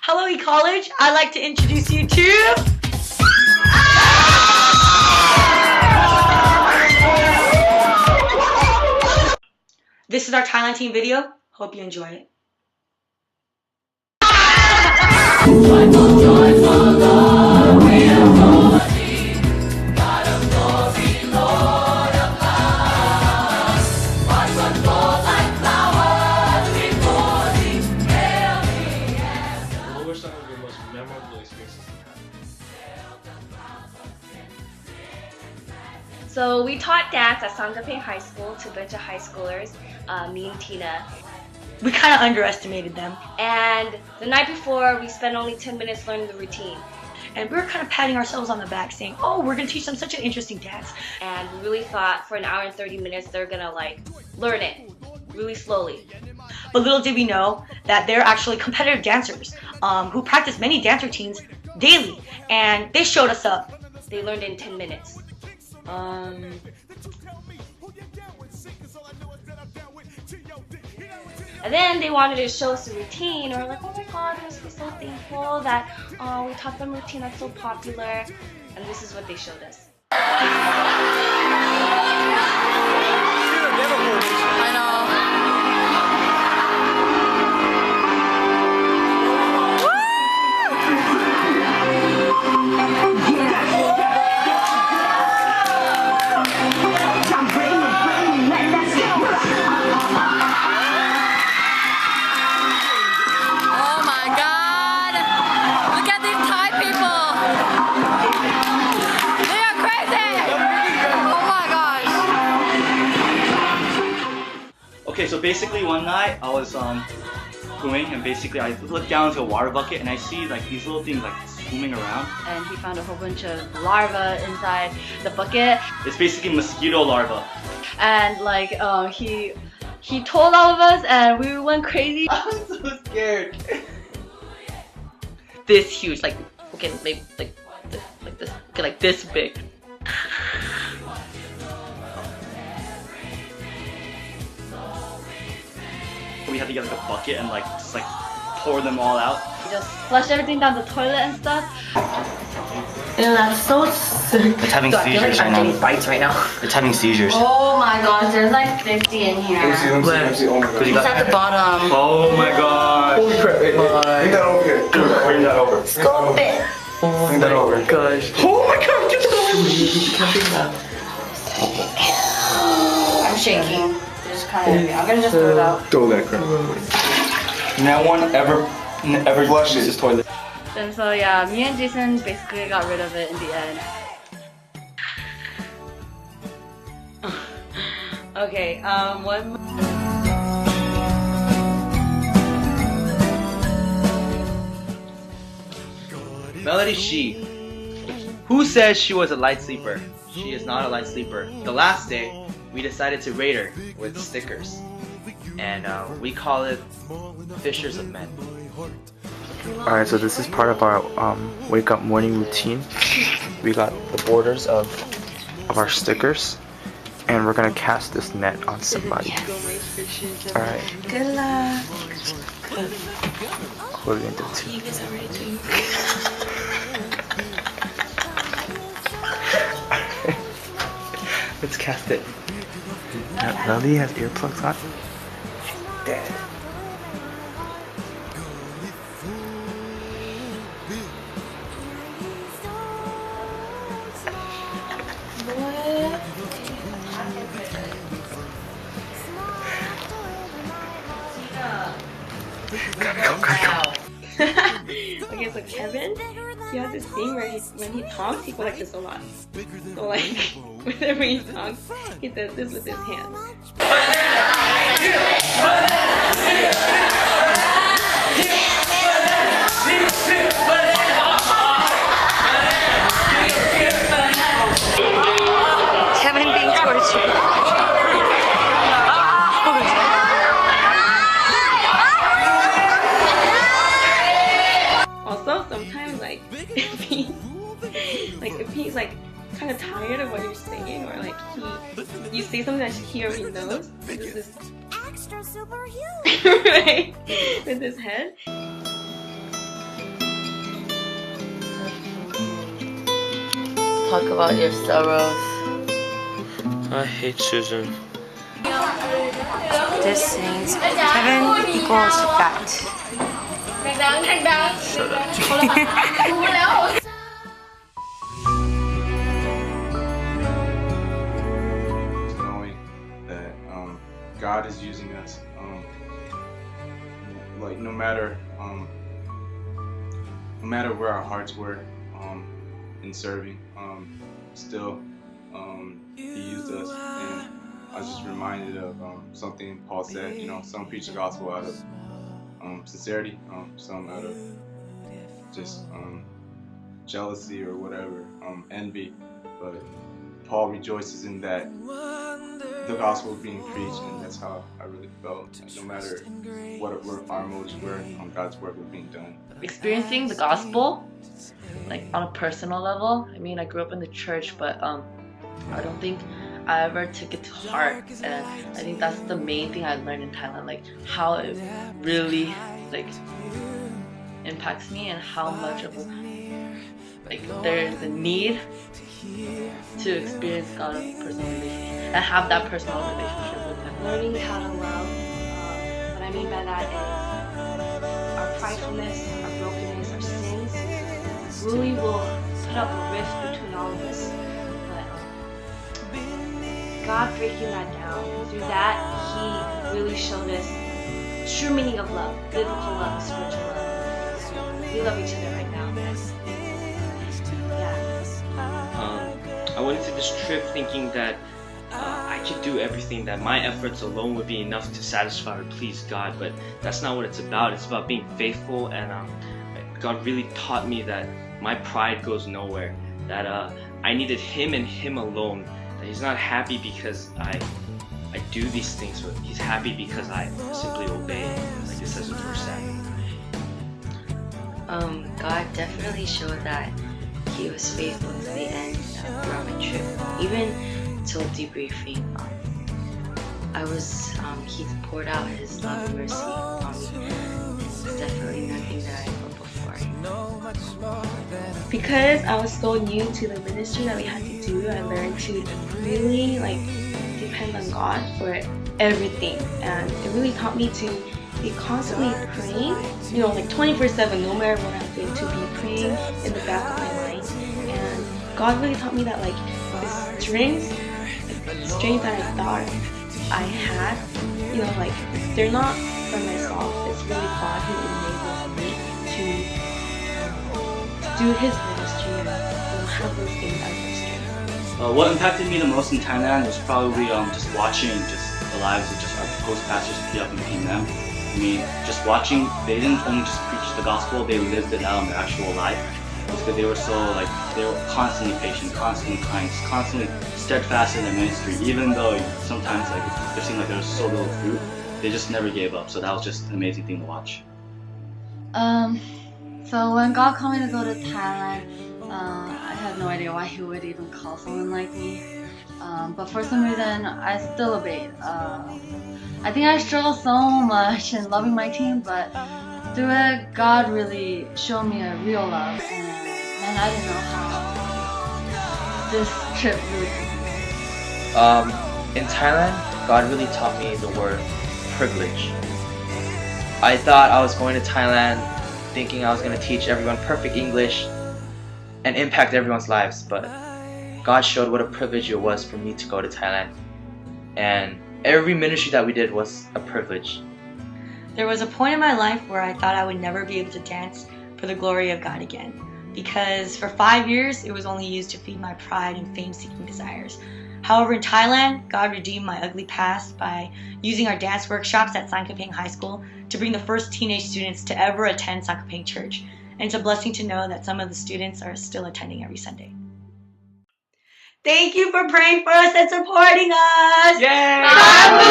Hello, E-College. I'd like to introduce you to... This is our Thailand team video. Hope you enjoy it. What were some of your most memorable experiences you had? So we taught dance at Sangha High School to a bunch of high schoolers, me and Tina. We kind of underestimated them. And the night before, we spent only 10 minutes learning the routine. And we were kind of patting ourselves on the back saying, oh, we're going to teach them such an interesting dance. And we really thought for an hour and 30 minutes, they're gonna learn it really slowly. But little did we know that they're actually competitive dancers who practice many dance routines daily. And they showed us up. They learned it in 10 minutes. And then they wanted to show us the routine, and we're like, oh my god, we must be so thankful that we taught them routine that's so popular. And this is what they showed us. I know. Okay, so basically one night I was swimming, and basically I looked down into a water bucket and I see like these little things like swimming around. And he found a whole bunch of larvae inside the bucket. It's basically mosquito larvae. And he told all of us and we went crazy. I'm so scared. This huge, like this, okay, like this big. We had to get like a bucket and just pour them all out. We just flushed everything down the toilet and stuff. Ew, that's so sick. It's having seizures right now. Bites right now. It's having seizures. Oh my gosh, there's like 50 in here. MC, oh my god. It's at the bottom. Oh my god. Holy crap, bring that over here. Bring that over. Scoop it. Bring that over. Gosh. Oh my god, get that I'm shaking. It's kind of heavy. I'm gonna just throw it out. Throw that crap. No one ever Flush uses it. toilet. And so yeah, me and Jason basically got rid of it in the end. Okay, one. Melody She. Who says she was a light sleeper? She is not a light sleeper. The last day, we decided to rate her with stickers. And we call it Fishers of Men. Alright, so this is part of our wake up morning routine. We got the borders of our stickers, and we're gonna cast this net on somebody. Alright. Good luck. What are we gonna do too? You guys are ready to. Let's cast it. Lily has earplugs on. Dead. Okay, so Kevin, he has this thing where when he talks, he goes like this a lot. So whenever he talks, he does this with his hands. Kevin being tortured. Also, sometimes if he's kind of tired of what you're saying, or you say something that he already knows, this is extra super huge, right? With his head. talk about your sorrows. I hate Susan. This sings Kevin equals fat. Shut up. Knowing that God is using us, like no matter where our hearts were in serving, still He used us, and I was just reminded of something Paul said. You know, some preach the gospel out of sincerity, some out of just jealousy or whatever, envy, but Paul rejoices in that the gospel is being preached, and that's how I really felt. Like, no matter what our motives were, God's work was being done. Experiencing the gospel, like on a personal level. I mean, I grew up in the church, but I don't think I ever took it to heart, and I think that's the main thing I learned in Thailand, like how it really like impacts me, and how much of like there's a need to experience God in a personal relationship and have that personal relationship with Him. Learning how to love. What I mean by that is our pridefulness, our brokenness, our sins really will put up a rift between all of us. But God breaking that down, through that He really showed us true meaning of love, biblical love, spiritual love. We love each other right now. I went into this trip thinking that I could do everything, that my efforts alone would be enough to satisfy or please God, but that's not what it's about. It's about being faithful, and God really taught me that my pride goes nowhere, that I needed Him and Him alone, that He's not happy because I do these things, but He's happy because I simply obey, like it says in verse 7. God definitely showed that He was faithful to the end throughout my trip, even till debriefing. He poured out His love and mercy on me. It's definitely nothing that I felt before. Because I was so new to the ministry that we had to do, I learned to really depend on God for everything, and it really taught me to be constantly praying, 24/7, no matter what I'm doing, to be praying in the back of my mind. And God really taught me that the strengths that I thought I had, they're not from myself. It's really God who enables me to do His ministry and have those things as my strength. What impacted me the most in Thailand was probably just watching the lives of just our host pastors, P.Up and P.M. I mean, just watching, they didn't only just preach the gospel, they lived it out in their actual life. Because they were they were constantly patient, constantly kind, constantly steadfast in their ministry, even though sometimes it seemed like there was so little fruit, they just never gave up. So that was just an amazing thing to watch. So when God called me to go to Thailand, I had no idea why He would even call someone like me. But for some reason, I still obeyed. I think I struggled so much in loving my team, but through it, God really showed me a real love, and I didn't know how this trip really happened. In Thailand, God really taught me the word privilege. I thought I was going to Thailand thinking I was going to teach everyone perfect English and impact everyone's lives, but God showed what a privilege it was for me to go to Thailand, and every ministry that we did was a privilege. There was a point in my life where I thought I would never be able to dance for the glory of God again, because for 5 years it was only used to feed my pride and fame-seeking desires. However, in Thailand, God redeemed my ugly past by using our dance workshops at Sankapeng High School to bring the first teenage students to ever attend Sankapeng Church, and it's a blessing to know that some of the students are still attending every Sunday. Thank you for praying for us and supporting us! Yay! God